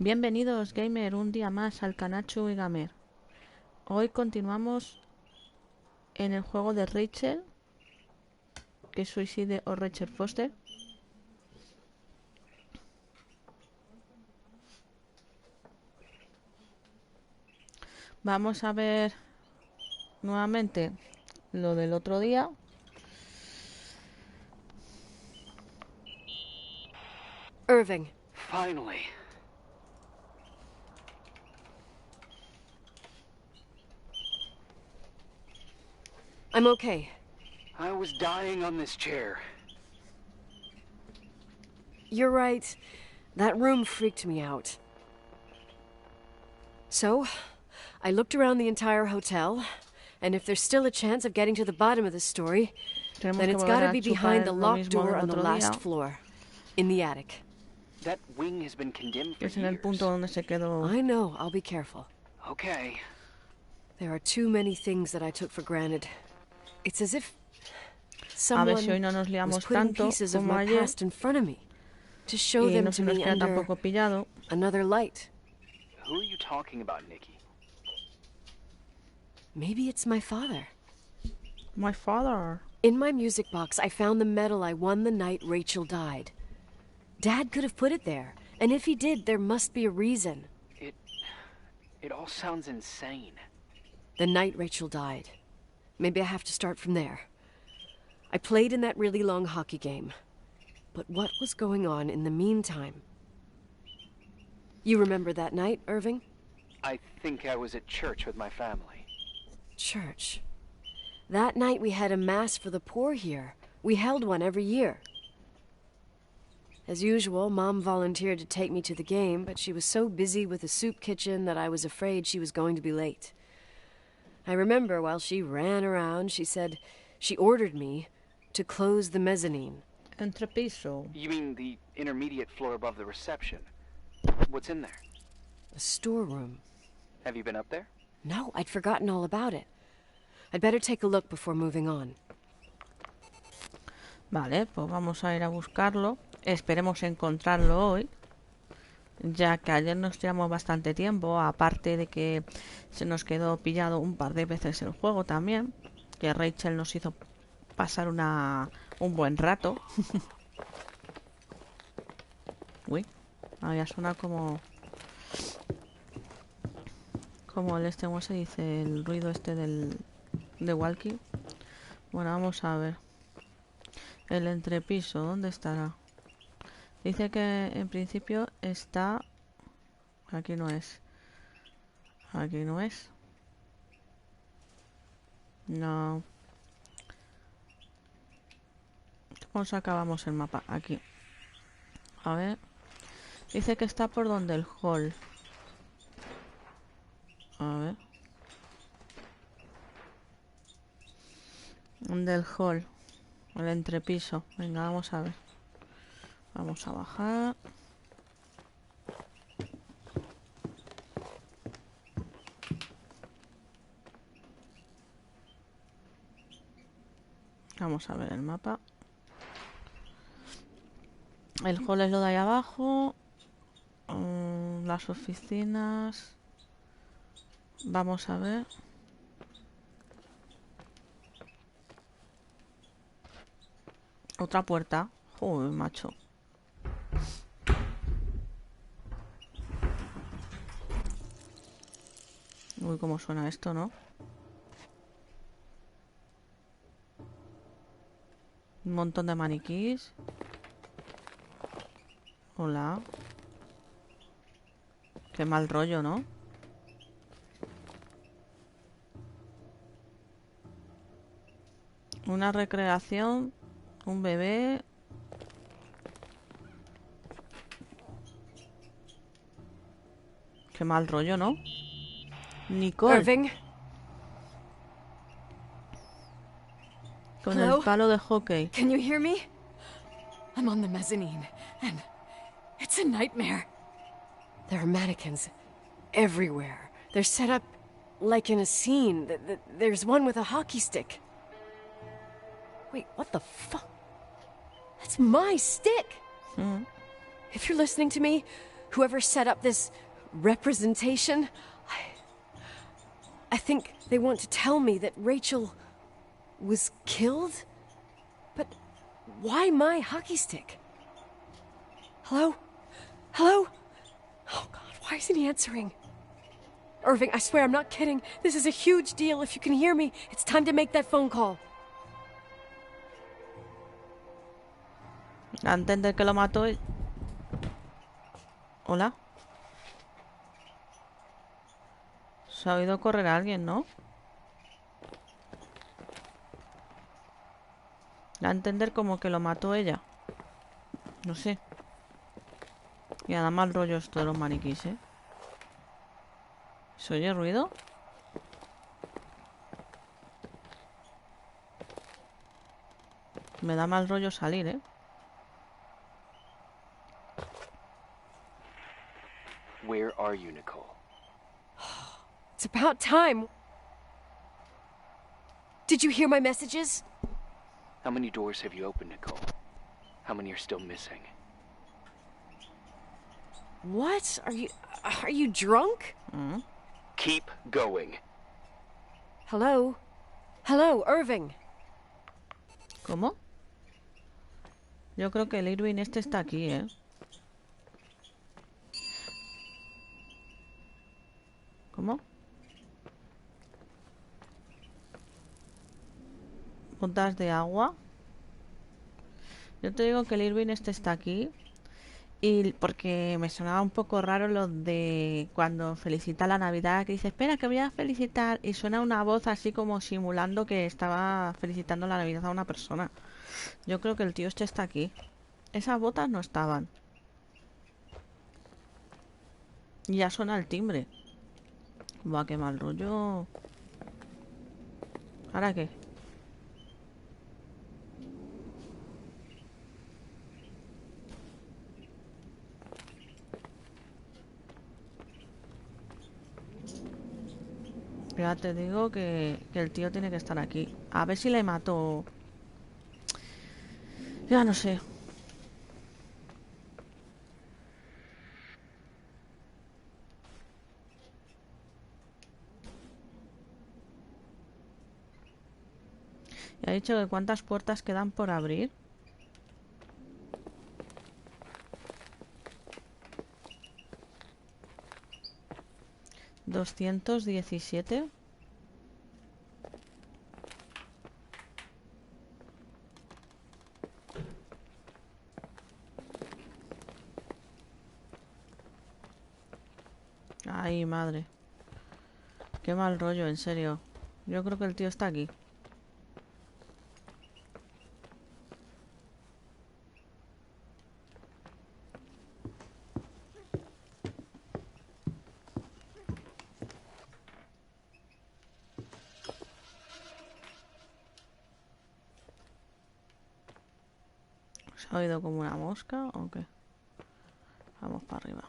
Bienvenidos, gamer, un día más al Canachu y Gamer. Hoy continuamos en el juego de Rachel, que es Suicide o Rachel Foster. Vamos a ver nuevamente lo del otro día. Irving. Finally. I'm okay. I was dying on this chair. You're right. That room freaked me out. So, I looked around the entire hotel, and if there's still a chance of getting to the bottom of the story, then it's gotta be behind the locked door on the last floor, in the attic. That wing has been condemned for Es en el years. punto donde se quedó. I know, I'll be careful. Okay. There are too many things that I took for granted. It's as if A ver si someone hoy no nos was liamos putting tanto pieces of como my ayer past in front of me to show y them no to se nos me queda under tampoco pillado. another light. Who are you talking about, Nikki? Maybe it's my father. My father. In my music box, I found the medal I won the night Rachel died. Dad could have put it there, and if he did, there must be a reason. It all sounds insane. The night Rachel died. Maybe I have to start from there. I played in that really long hockey game. But what was going on in the meantime? You remember that night, Irving? I think I was at church with my family. Church. That night we had a mass for the poor here. We held one every year. As usual, Mom volunteered to take me to the game, but she was so busy with the soup kitchen that I was afraid she was going to be late. I remember while she ran around, she said she ordered me to close the mezzanine. Entrepiso. You mean the intermediate floor above the reception? What's in there? A storeroom. Have you been up there? No, I'd forgotten all about it. I'd better take a look before moving on. Vale, pues vamos a ir a buscarlo. Esperemos encontrarlo hoy, ya que ayer nos llevamos bastante tiempo, aparte de que se nos quedó pillado un par de veces el juego también, que Rachel nos hizo pasar un buen rato. Uy, había sonado como el ¿cómo se dice? El ruido este de walkie. Bueno, vamos a ver. El entrepiso, ¿dónde estará? Dice que en principio está... Aquí no es. Aquí no es. No. ¿Cómo sacábamos el mapa? Aquí. A ver. Dice que está por donde el hall. A ver. Donde el hall. El entrepiso. Venga, vamos a ver. Vamos a bajar. Vamos a ver el mapa. El hall es lo de ahí abajo. Las oficinas. Vamos a ver. Otra puerta. Joder, macho. Uy, cómo suena esto, ¿no? Un montón de maniquís. Hola. Qué mal rollo, ¿no? Una recreación. Un bebé. Qué mal rollo, ¿no? Nicole. Irving? Con Hello? el palo de hockey. Can you hear me? I'm on the mezzanine, and it's a nightmare. There are mannequins everywhere. They're set up like in a scene. There's one with a hockey stick. Wait, what the fuck? That's my stick! If you're listening to me, whoever set up this representation, I think they want to tell me that Rachel was killed? But why my hockey stick? Hello? Hello? Oh God, why isn't he answering? Irving, I swear I'm not kidding. This is a huge deal. If you can hear me, it's time to make that phone call. A entender que lo mató. Hola. Se ha oído correr a alguien, ¿no? Da a entender como que lo mató ella. No sé. Y nada mal rollo esto de los maniquís, ¿eh? ¿Se oye ruido? Me da mal rollo salir, ¿eh? Where are you, Nicole? It's about time. Did you hear my messages? How many doors have you opened, Nicole? How many are still missing? What? Are you drunk? Mm. Keep going. Hello? Hello, Irving. ¿Cómo? Yo creo que el Irving este está aquí, ¿eh? ¿Cómo? Botas de agua. Yo te digo que el Irving este está aquí. Y porque me sonaba un poco raro lo de cuando felicita la Navidad, que dice, espera que voy a felicitar, y suena una voz así como simulando que estaba felicitando la Navidad a una persona. Yo creo que el tío este está aquí. Esas botas no estaban. Y ya suena el timbre. Buah, qué mal rollo. ¿Ahora qué? Ya te digo que el tío tiene que estar aquí. A ver si le mato. Ya no sé. Ya he dicho que cuántas puertas quedan por abrir. ¿217? Ay, madre. Qué mal rollo, en serio. Yo creo que el tío está aquí. ¿Se ha oído como una mosca o qué? Vamos para arriba.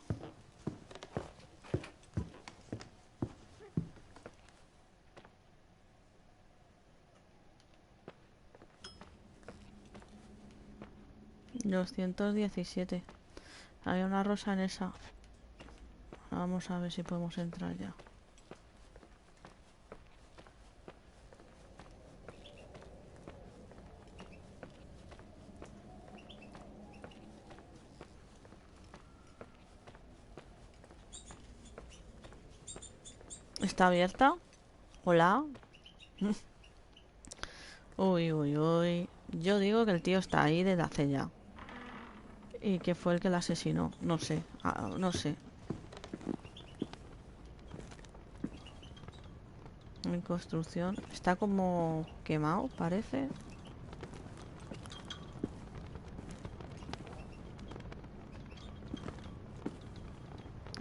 $217. Hay una rosa en esa. Vamos a ver si podemos entrar ya. ¿Está abierta? Hola. Uy, uy, uy. Yo digo que el tío está ahí desde hace ya. Y que fue el que la asesinó. No sé. No sé. En construcción. Está como quemado, parece.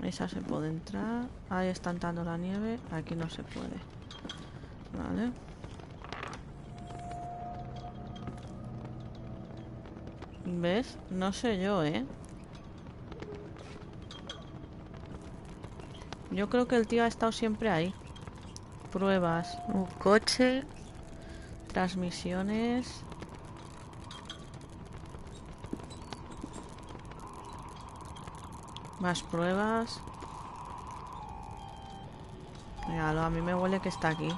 Esa se puede entrar. Ahí está entrando la nieve. Aquí no se puede. Vale. ¿Ves? No sé yo, ¿eh? Yo creo que el tío ha estado siempre ahí. Pruebas. Un coche. Transmisiones. Más pruebas. Míralo, a mí me huele que está aquí.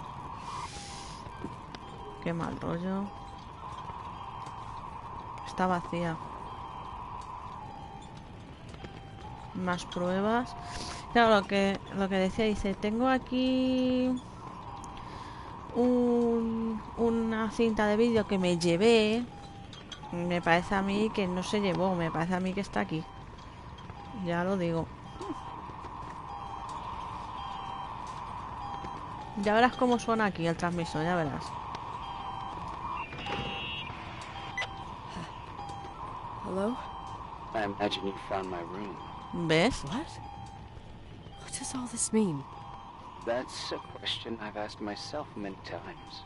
Qué mal rollo. Está vacía. Más pruebas. Claro, lo que decía, dice, tengo aquí una cinta de vídeo que me llevé. Me parece a mí que no se llevó, me parece a mí que está aquí. Ya lo digo. Ya verás cómo suena aquí el transmisor, ya verás. Hello? I imagine you found my room. ¿Ves? What? What does all this mean? That's a question I've asked myself many times.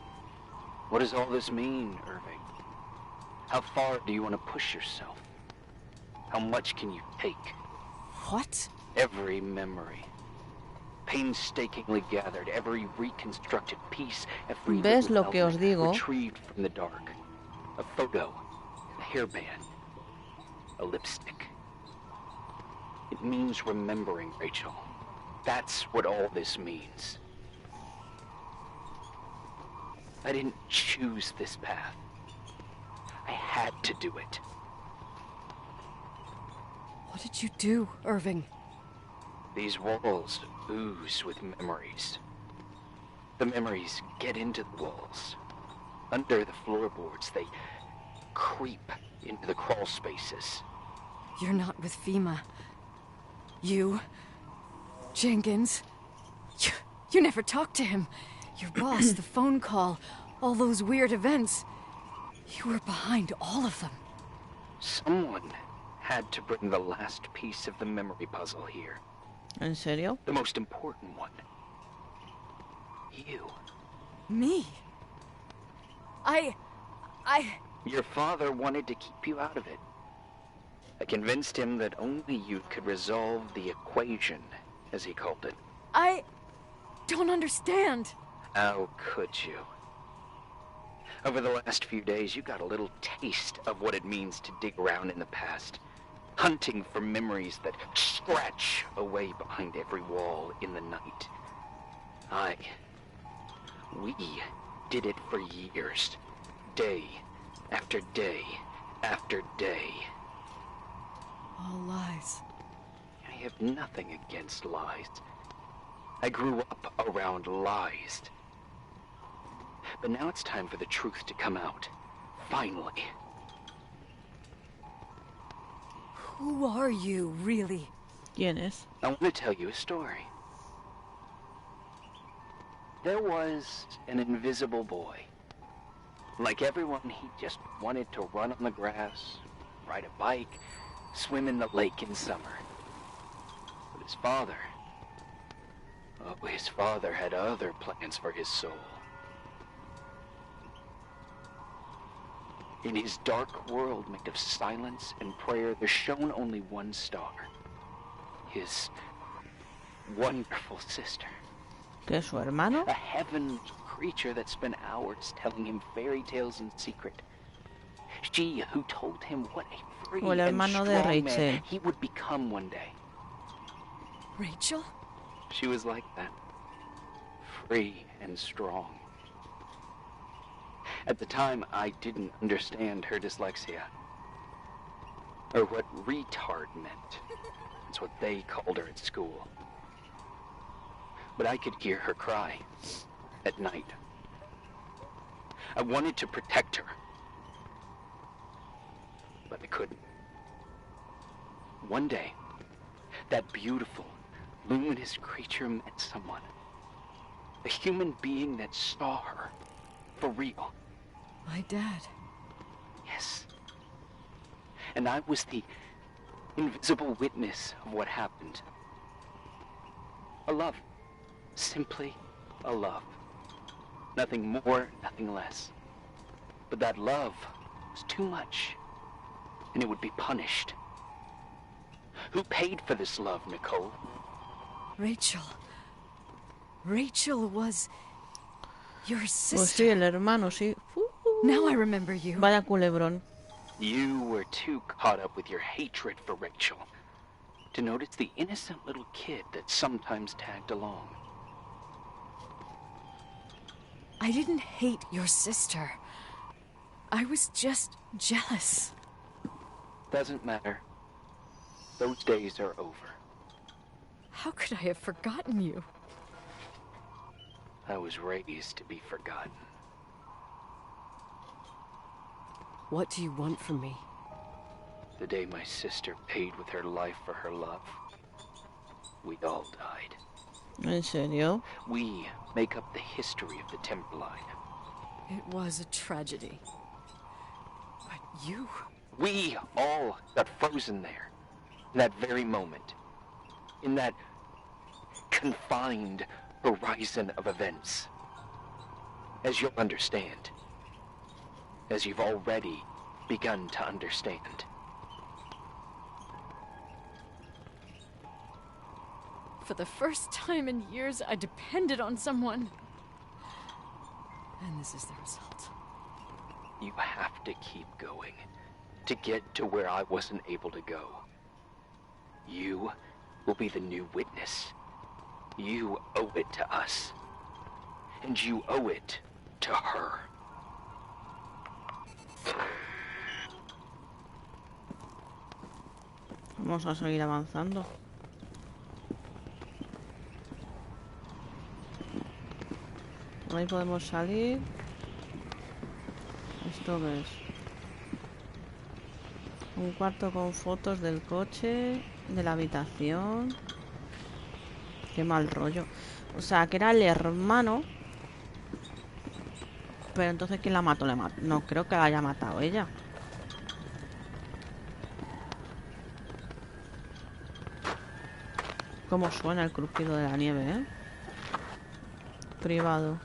What does all this mean, Irving? How far do you want to push yourself? How much can you take? What? Every memory. Painstakingly gathered, every reconstructed piece, every ¿Ves little lo que os element digo? retrieved from the dark. A photo, a hairband, a lipstick. It means remembering, Rachel. That's what all this means. I didn't choose this path. I had to do it. What did you do, Irving? These walls ooze with memories. The memories get into the walls. Under the floorboards, they creep into the crawl spaces. You're not with FEMA. You... Jenkins... You never talked to him. Your boss, the phone call, all those weird events. You were behind all of them. Someone had to bring the last piece of the memory puzzle here. ¿En serio? The most important one. You. Me? I... Your father wanted to keep you out of it. I convinced him that only you could resolve the equation, as he called it. I don't understand. How could you? Over the last few days, you got a little taste of what it means to dig around in the past, hunting for memories that scratch away behind every wall in the night. We did it for years, day after day after day. All lies. I have nothing against lies. I grew up around lies. But now it's time for the truth to come out. Finally. Who are you, really? ¿Quién es? I want to tell you a story. There was an invisible boy. Like everyone, he just wanted to run on the grass, ride a bike, swim in the lake in summer. But his father had other plans for his soul. In his dark world made of silence and prayer, there shone only one star. His wonderful sister. ¿Que es su hermano? A heavenly creature that spent hours telling him fairy tales in secret. She who told him what a free O el and hermano de strong Rachel. man he would become one day. Rachel? She was like that. Free and strong. At the time, I didn't understand her dyslexia. Or what retard meant. That's what they called her at school. But I could hear her cry at night. I wanted to protect her. But I couldn't. One day, that beautiful, luminous creature met someone. A human being that saw her. For real. My dad. Yes. And I was the invisible witness of what happened. A love. Simply a love. Nothing more, nothing less. But that love was too much, and it would be punished. Who paid for this love, Nicole? Rachel. Rachel was your Pues sister. sí, el hermano, sí. Now I remember you. Vaya culebrón. You were too caught up with your hatred for Rachel to notice the innocent little kid that sometimes tagged along. I didn't hate your sister. I was just jealous. Doesn't matter. Those days are over. How could I have forgotten you? I was raised to be forgotten. What do you want from me? The day my sister paid with her life for her love, we all died. ¿En serio? We make up the history of the Timberline. It was a tragedy. But you... We all got frozen there, in that very moment, in that confined horizon of events. As you'll understand, as you've already begun to understand. For the first time in years, I depended on someone. And this is the result. You have to keep going to get to where I wasn't able to go. You will be the new witness. You owe it to us. And you owe it to her. Vamos a seguir avanzando. Ahí podemos salir. ¿Esto qué es? Un cuarto con fotos del coche, de la habitación. Qué mal rollo. O sea, que era el hermano. Pero entonces, ¿quién la mató? No creo que la haya matado ella. Cómo suena el crujido de la nieve, ¿eh? Privado.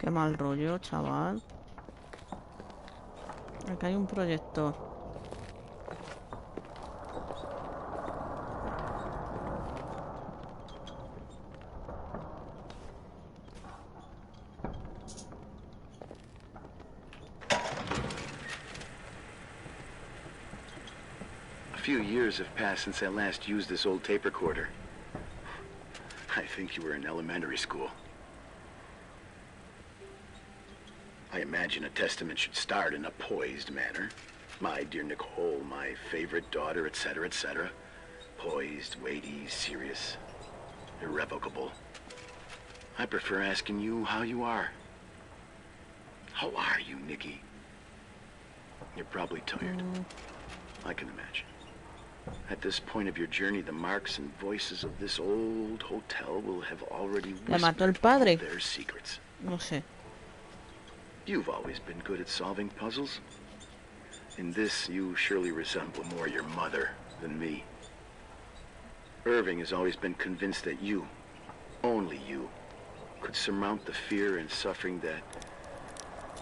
Qué mal rollo, chaval. Acá hay un proyector. A few years have passed since I last used this old tape recorder. I think you were in elementary school. I imagine a testament should start in a poised manner. My dear Nicole, my favorite daughter, etc., etc. Poised, weighty, serious, irrevocable. I prefer asking you how you are. How are you, Nikki? You're probably tired. I can imagine. At this point of your journey, the marks and voices of this old hotel will have already ¿Le mató el whispered padre? all their secrets. No sé. You've always been good at solving puzzles. In this, you surely resemble more your mother than me. Irving has always been convinced that you, only you, could surmount the fear and suffering that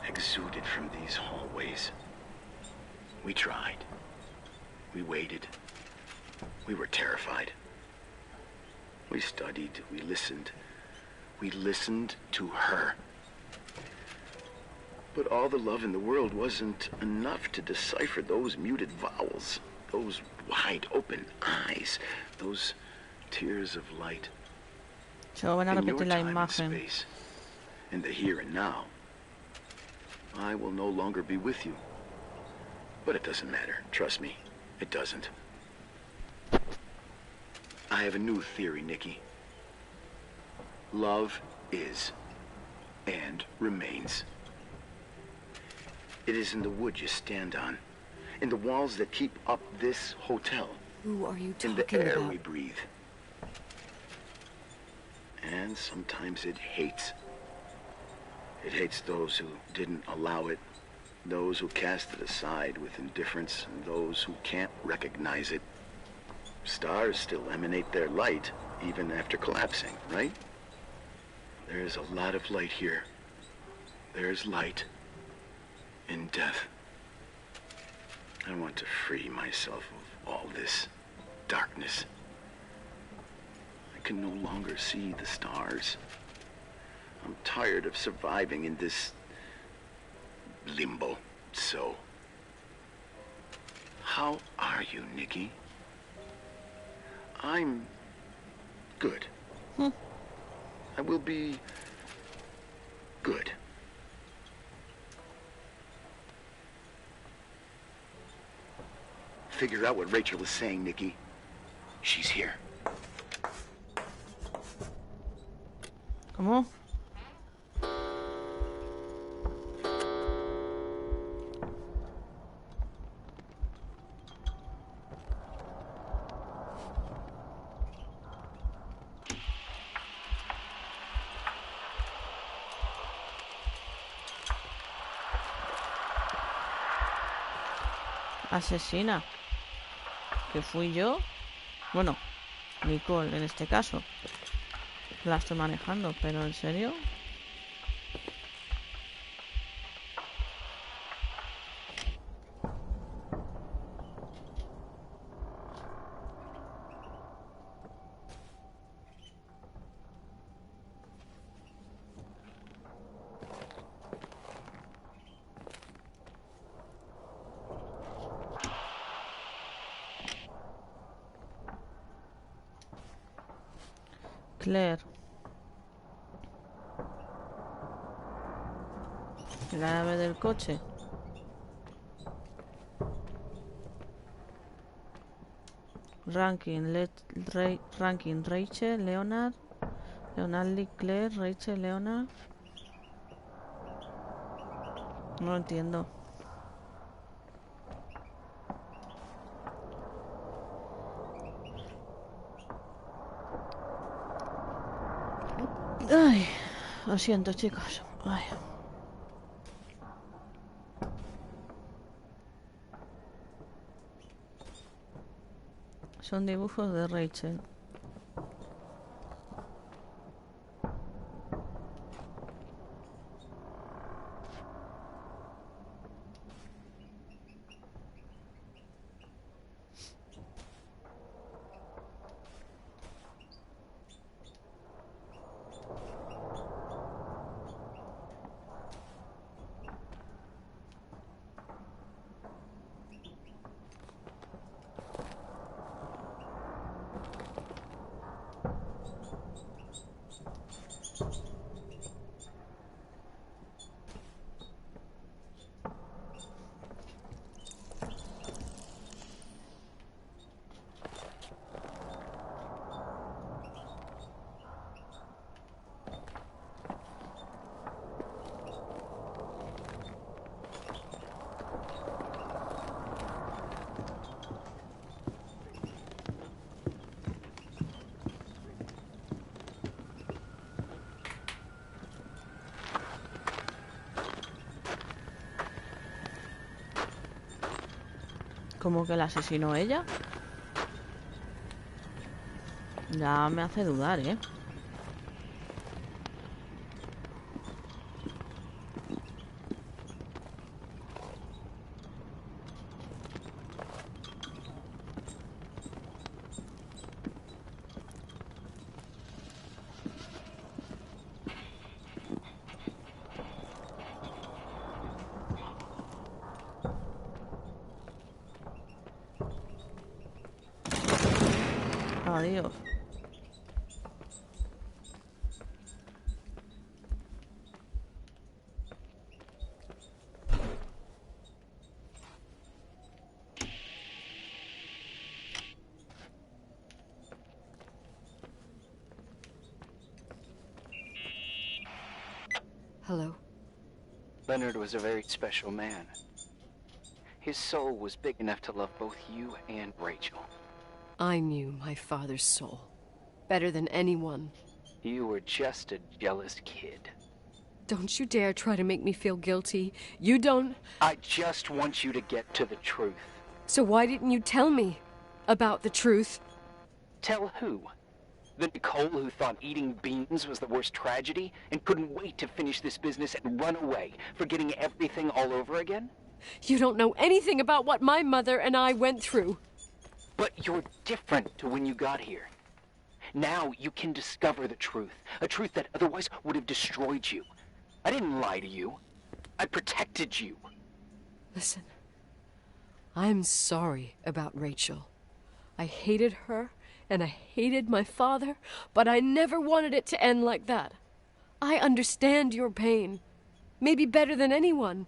exuded from these hallways. We tried. We waited. We were terrified. We studied. We listened. We listened to her. But all the love in the world wasn't enough to decipher those muted vowels, those wide-open eyes, those tears of light. Se van a In your repetir la time and imagen. space, in the here and now, I will no longer be with you. But it doesn't matter. Trust me, it doesn't. I have a new theory, Nikki. Love is and remains. It is in the wood you stand on, in the walls that keep up this hotel, Who are you in the talking air about? we breathe. And sometimes it hates. It hates those who didn't allow it, those who cast it aside with indifference, and those who can't recognize it. Stars still emanate their light, even after collapsing, right? There's a lot of light here. There's light in death. I want to free myself of all this darkness. I can no longer see the stars. I'm tired of surviving in this limbo. So, how are you, Nikki? I'm good. I will be good. Figure out what Rachel is saying, Nikki. She's here. ¿Cómo? Asesina. ¿Que fui yo? Bueno, Nicole en este caso. La estoy manejando, pero ¿en serio? Claire. La llave del coche. Ranking Rachel, Leonard. Leonard Lee, Claire, Rachel, Leonard. No lo entiendo. Ay, lo siento, chicos. Ay. Son dibujos de Rachel. ¿Cómo que la asesinó ella? Ya me hace dudar, ¿eh? Adiós. Hello. Leonard was a very special man. His soul was big enough to love both you and Rachel. I knew my father's soul better than anyone. You were just a jealous kid. Don't you dare try to make me feel guilty. You don't... I just want you to get to the truth. So why didn't you tell me about the truth? Tell who? The Nicole who thought eating beans was the worst tragedy and couldn't wait to finish this business and run away, forgetting everything all over again? You don't know anything about what my mother and I went through. But you're different to when you got here. Now you can discover the truth, a truth that otherwise would have destroyed you. I didn't lie to you. I protected you. Listen, I'm sorry about Rachel. I hated her, and I hated my father, but I never wanted it to end like that. I understand your pain, maybe better than anyone.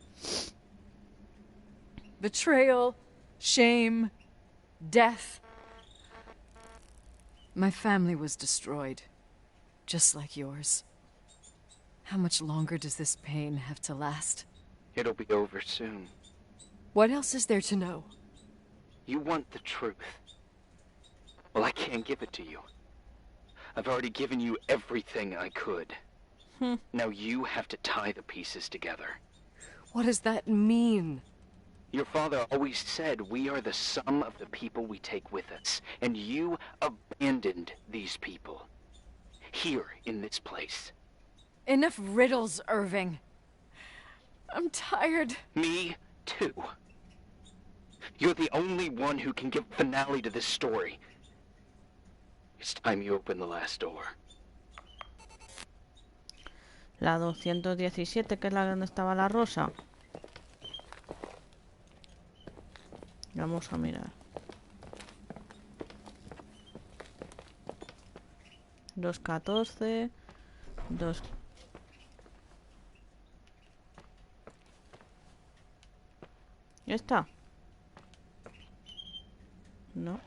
Betrayal, shame, death. My family was destroyed, just like yours. How much longer does this pain have to last? It'll be over soon. What else is there to know? You want the truth. Well, I can't give it to you. I've already given you everything I could. Now you have to tie the pieces together. What does that mean? Your father always said we are the sum of the people we take with us, and you abandoned these people. Here, in this place. Enough riddles, Irving. I'm tired. Me, too. You're the only one who can give finale to this story. It's time you open the last door. La 217, que es la donde estaba la rosa. Vamos a mirar. 214. 2. ¿Ya está? No.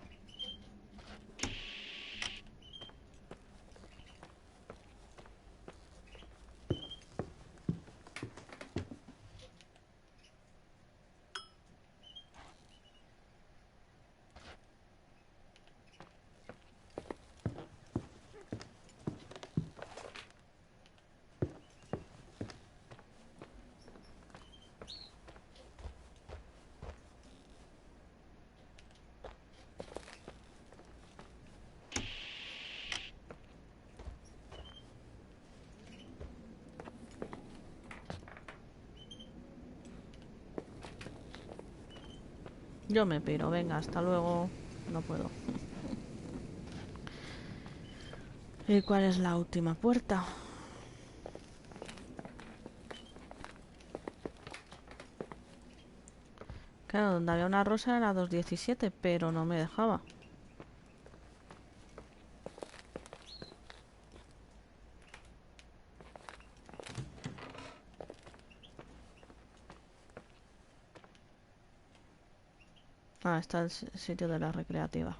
Yo me piro, venga, hasta luego. No puedo. ¿Y cuál es la última puerta? Claro, donde había una rosa era 217, pero no me dejaba. Ah, está el sitio de la recreativa.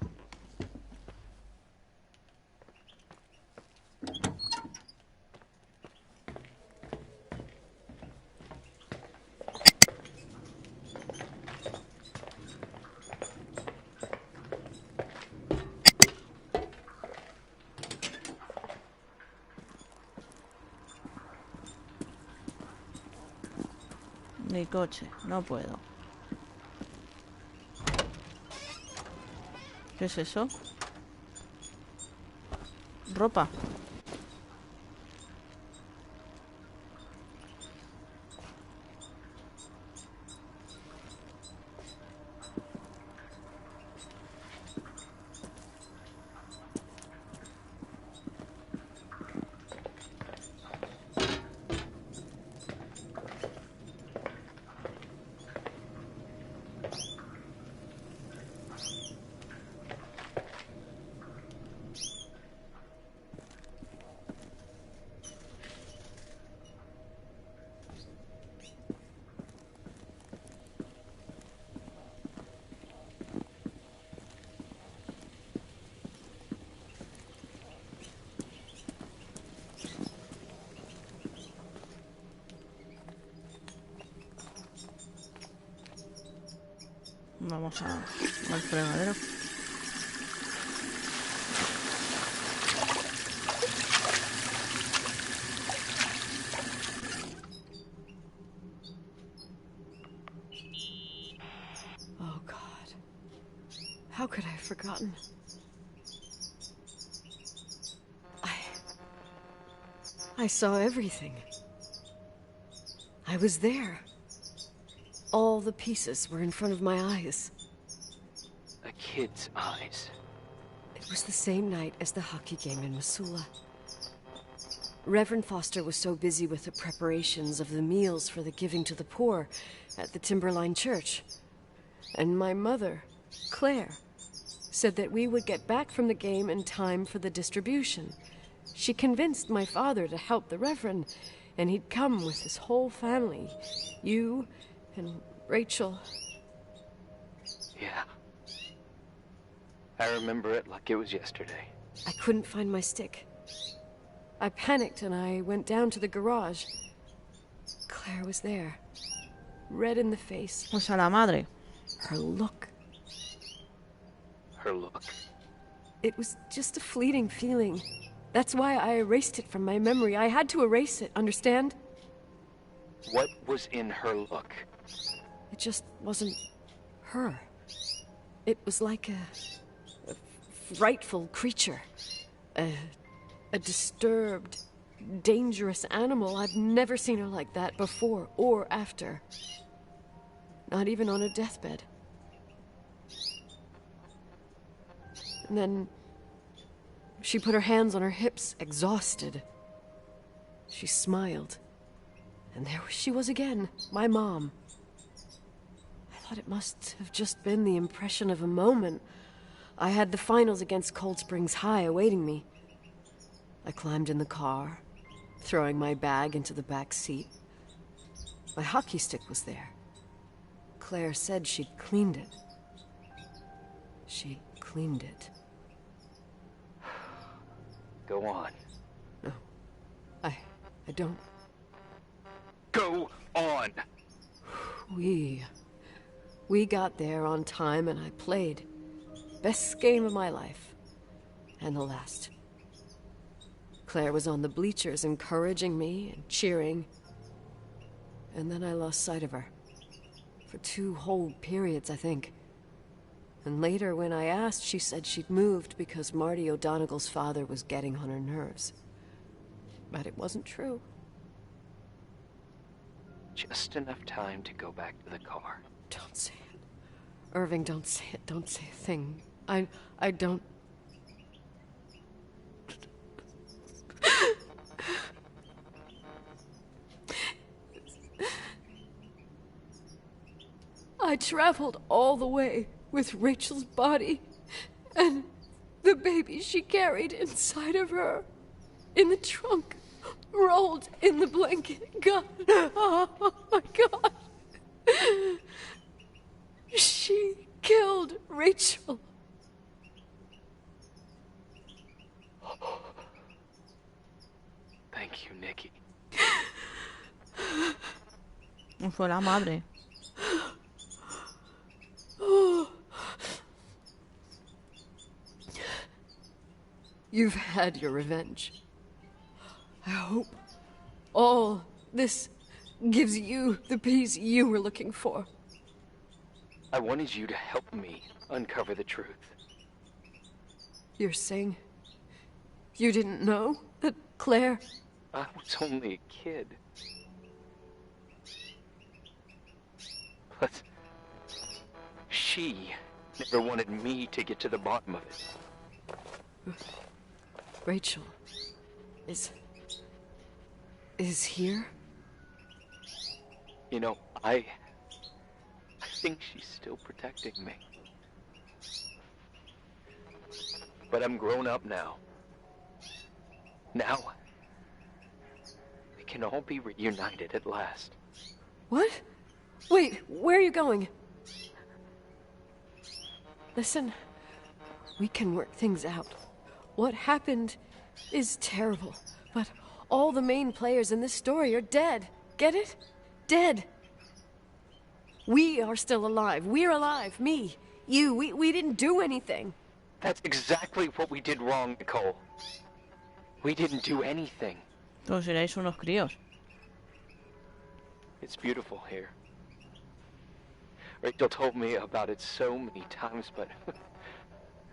Mi coche, no puedo. ¿Qué es eso? Ropa. Vamos al fregadero. Oh, God. How could I have forgotten? I saw everything. I was there. All the pieces were in front of my eyes. A kid's eyes. It was the same night as the hockey game in Missoula. Reverend Foster was so busy with the preparations of the meals for the giving to the poor at the Timberline Church. And my mother, Claire, said that we would get back from the game in time for the distribution. She convinced my father to help the Reverend, and he'd come with his whole family. You and Rachel. Yeah. I remember it like it was yesterday. I couldn't find my stick. I panicked and I went down to the garage. Claire was there, red in the face. Pues a la madre. Her look. Her look. It was just a fleeting feeling. That's why I erased it from my memory. I had to erase it, understand? What was in her look? It just wasn't her. It was like a frightful creature. A disturbed, dangerous animal. I've never seen her like that before or after. Not even on a deathbed. And then she put her hands on her hips, exhausted. She smiled. And there she was again, my mom. I thought it must have just been the impression of a moment. I had the finals against Cold Springs High awaiting me. I climbed in the car, throwing my bag into the back seat. My hockey stick was there. Claire said she'd cleaned it. She cleaned it. Go on. No, I don't. Go on! We got there on time and I played. Best game of my life. And the last. Claire was on the bleachers encouraging me and cheering. And then I lost sight of her. For 2 whole periods, I think. And later, when I asked, she said she'd moved because Marty O'Donegal's father was getting on her nerves. But it wasn't true. Just enough time to go back to the car. Don't say it. Irving, don't say it. Don't say a thing. I don't... I traveled all the way with Rachel's body and the baby she carried inside of her in the trunk, rolled in the blanket. God, oh my God. She killed Rachel. Thank you, Nikki. Fue la madre. You've had your revenge. I hope all this gives you the peace you were looking for. I wanted you to help me uncover the truth. You're saying you didn't know that Claire... I was only a kid. But she never wanted me to get to the bottom of it. Rachel is here? You know, I think she's still protecting me. But I'm grown up now. Now, we can all be reunited at last. What? Wait, where are you going? Listen, we can work things out. What happened is terrible, but all the main players in this story are dead. Get it? Dead. We are still alive. We're alive. Me, you, we didn't do anything. That's exactly what we did wrong, Nicole. We didn't do anything. Todos seréis unos críos. It's beautiful here. Rachel told me about it so many times, but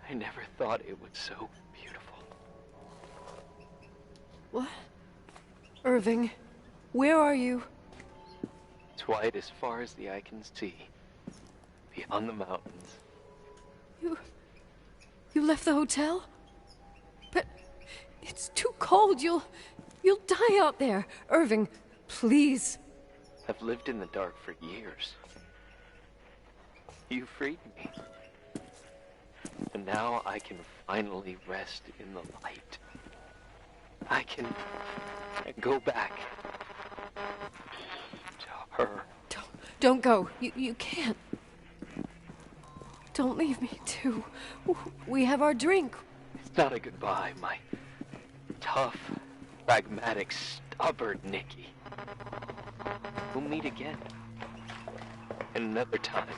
I never thought it was so beautiful. What? Irving, where are you? It's It's wide as far as the eye can see, beyond the mountains. You left the hotel? But it's too cold. You'll die out there. Irving, please. I've lived in the dark for years. You freed me. And now I can finally rest in the light. I can go back to her. Don't go. You can't. Don't leave me, too. We have our drink. It's not a goodbye, my tough, pragmatic, stubborn Nikki. We'll meet again. Another time.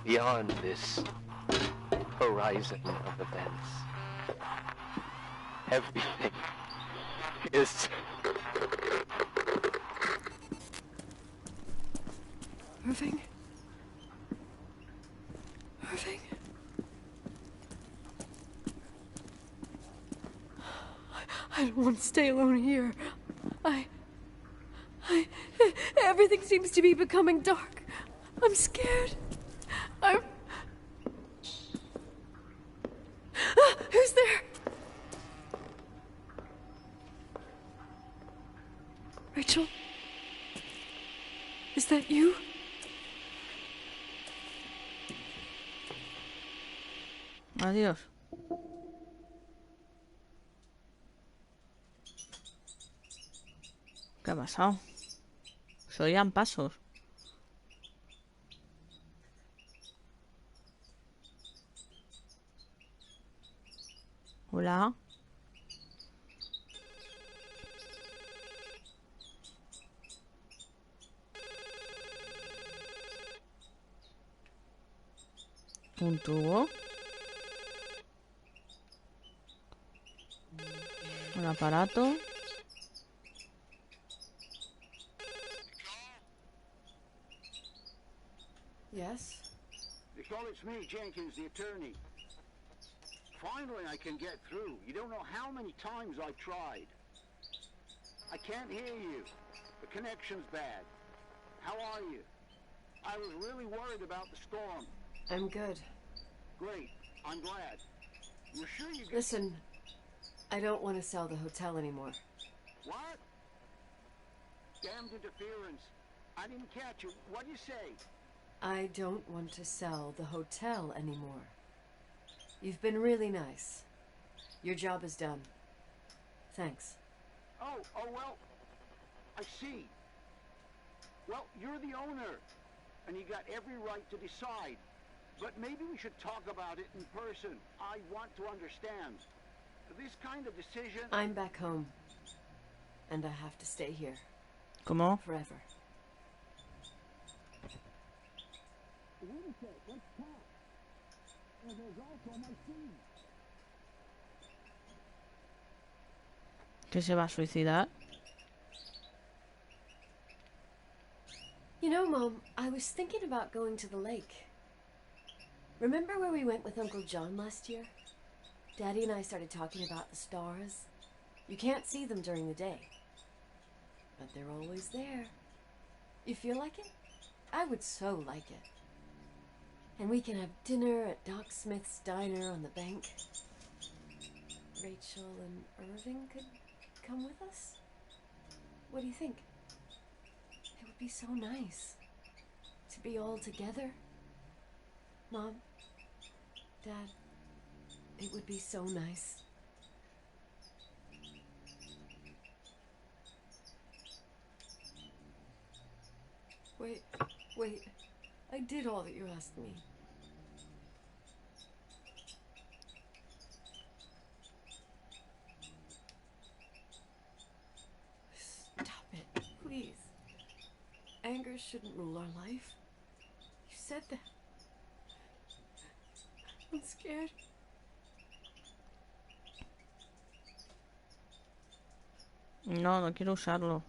Beyond this horizon of events. Everything is... Irving? Irving? I don't want to stay alone here. Everything seems to be becoming dark. I'm scared. Who's there? Rachel? Is that you? Adiós. ¿Qué ha pasado? Se oían pasos. Hola. Un tubo. Un aparato. Yes? Nicole, it's me, Jenkins, the attorney. Finally, I can get through. You don't know how many times I've tried. I can't hear you. The connection's bad. How are you? I was really worried about the storm. I'm good. Great. I'm glad. You're sure you get... Listen, I don't want to sell the hotel anymore. What? Damned interference. I didn't catch you. What'd you say? I don't want to sell the hotel anymore. You've been really nice. Your job is done. Thanks. Oh, well, I see. Well, you're the owner, and you got every right to decide. But maybe we should talk about it in person. I want to understand. This kind of decision... I'm back home. And I have to stay here. ¿Cómo? Forever. Wait a sec, let's talk. And there's also my scene. ¿Que se va a suicidar? You know, Mom, I was thinking about going to the lake. Remember where we went with Uncle John last year? Daddy and I started talking about the stars. You can't see them during the day. But they're always there. You feel like it? I would so like it. And we can have dinner at Doc Smith's diner on the bank. Rachel and Irving could come with us? What do you think? It would be so nice to be all together. Mom, Dad, it would be so nice. Wait. I did all that you asked me. Stop it, please. Anger shouldn't rule our life. You said that. I'm scared. No, no quiero usarlo.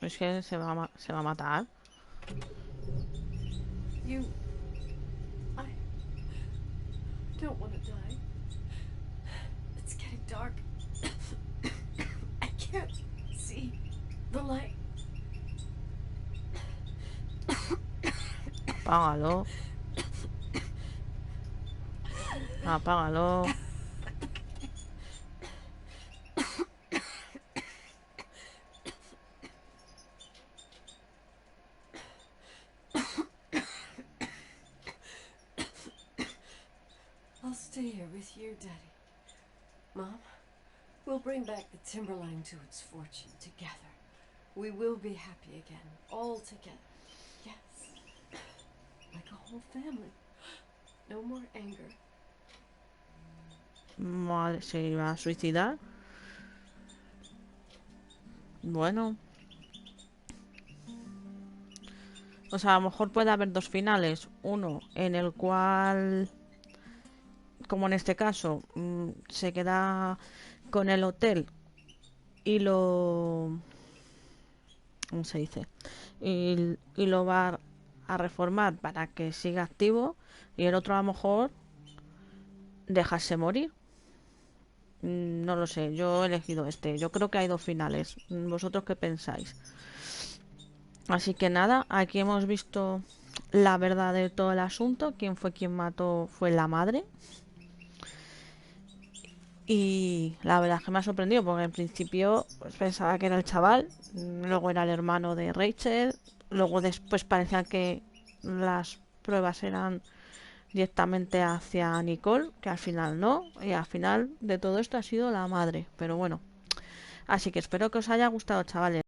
Es que se va a matar. I don't want to die. It's getting dark. I can't see the light. Apágalo. Apágalo. I'll stay here with you, Daddy. Mom, we'll bring back the Timberline to its fortune together. We will be happy again, all together. Yes. Like a whole family. No more anger. Vale, se iba a suicidar. Bueno. O sea, a lo mejor puede haber dos finales. Uno en el cual, como en este caso, se queda con el hotel y lo... ¿Cómo se dice? Y lo va a reformar para que siga activo. Y el otro a lo mejor dejarse morir. No lo sé, yo he elegido este. Yo creo que hay dos finales. ¿Vosotros qué pensáis? Así que nada, aquí hemos visto la verdad de todo el asunto. Quien mató fue la madre. Y la verdad es que me ha sorprendido porque en principio pues, pensaba que era el chaval, luego era el hermano de Rachel, luego después parecía que las pruebas eran directamente hacia Nicole, que al final no, y al final de todo esto ha sido la madre. Pero bueno, así que espero que os haya gustado, chavales.